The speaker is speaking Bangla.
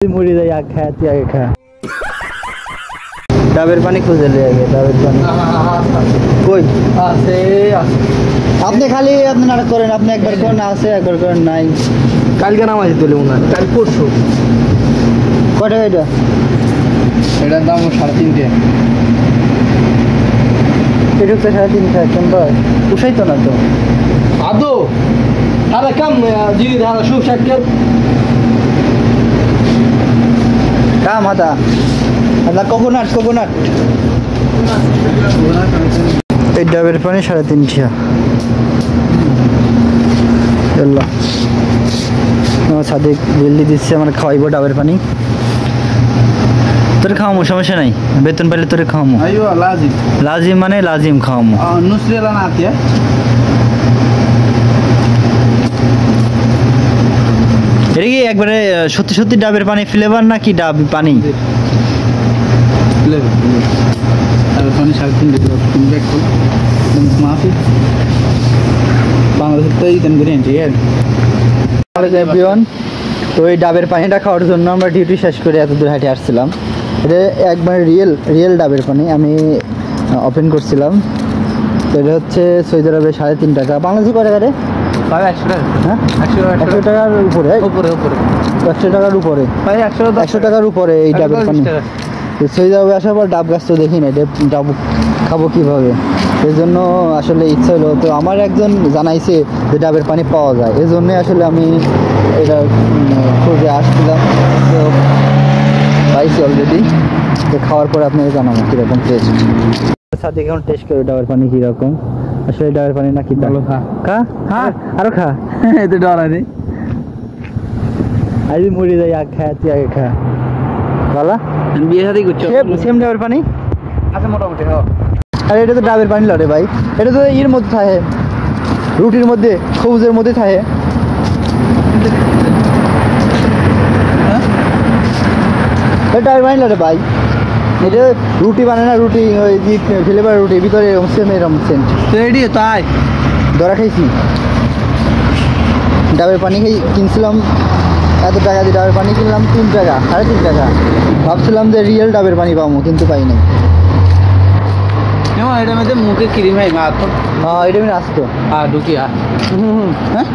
मुड़ी दे या खा तिया खा ডাবের পানি খুঁজে নিয়ে গে ডাবের পানি কই আছে আপনি খালি আপনি নাটক করেন আপনি একবার কোন আছে একবার করেন নাই কালকে নাম আছে তুলে উনার কাল পরশু কত টাকা এটার দাম 3.5 টাকা এটা তো 3.5 টাকা চম্বা উঠাই তো না তো আদো আরে কাম জিনি ধারা শুভ শাকের কাম আদা আদা কোকোনাট কোকোনাট এই ডাবের পানি 3.5 টাকা চলো সাদিক জলদি দিচ্ছে আমার খাওয়াইবো ডাবের পানি তোর খাওয়ামো সমস্যা নাই বেতন পেলে তোরে খাওয়ামো আইও লাজিম লাজিম মানে লাজিম খাওয়ামো নুসরিলা না আতিয়া এটা কি একবারে সত্যি সত্যি ডাবের পানি ফ্লেভার নাকি ডাব পানি ফ্লেভার ডাবের পানি 3.5 টাকা তিন ব্যাগ মাফি বাংলাদেশ তো ইতেন করে আনছি এভরিওয়ান তো এই ডাবের পানিটা খাওয়ার জন্য আমরা ডিউটি শেষ করে এত দূর হাঁটে আসছিলাম এটা একবারে রিয়েল ডাবের পানি আমি ওপেন করছিলাম তো এটা হচ্ছে সৌদি আরবে 3.5 টাকা বাংলাদেশে কয় টাকা রে 100 টাকা হ্যাঁ 100 টাকার উপরে উপরে 100 টাকার উপরে 100 টাকার উপরে এই ডাবের পানি সৌদি আরবে আসার পর ডাব গাছ তো দেখি না ডাব খাবো কীভাবে এই জন্য আসলে ইচ্ছা হলো তো আমার একজন জানাইছে যে ডাবের পানি পাওয়া যায় এই জন্যে আসলে আমি এটা খুঁজে আসছিলাম তো পাইছি অলরেডি তো খাওয়ার পরে আপনাকে জানাবো কীরকম টেস্ট সাথে এখন টেস্ট করো ডাবের পানি কীরকম আসলে ডাবের পানি নাকি ভালো খা খা হ্যাঁ আরো খা এতে ডর আছে আজ মুড়ি যাই আগ খা তুই আগে খা ভালো বিয়ে সাথে করছো সেম ডাবের পানি আচ্ছা মোটামুটি হ্যাঁ আরে এটা তো ডাবের পানি লড়ে ভাই এটা তো এর মধ্যে থাকে রুটির মধ্যে সবুজের মধ্যে থাকে ডাবের পানি লড়ে ভাই এটা রুটি বানায় না রুটি ওই যে ফ্লেভার রুটি ভিতরে এরকম সেন্ট রেডি তাই ধরা খাইছি ডাবের পানি কিনছিলাম এত টাকা দিয়ে ডাবের পানি কিনলাম 3 টাকা 3.5 টাকা ভাবছিলাম যে রিয়েল ডাবের পানি পাবো কিন্তু পাই নাই এটা মধ্যে মুখে ক্রিম হয় মা তো হ্যাঁ এটা আমি আসতো হ্যাঁ ঢুকি হ্যাঁ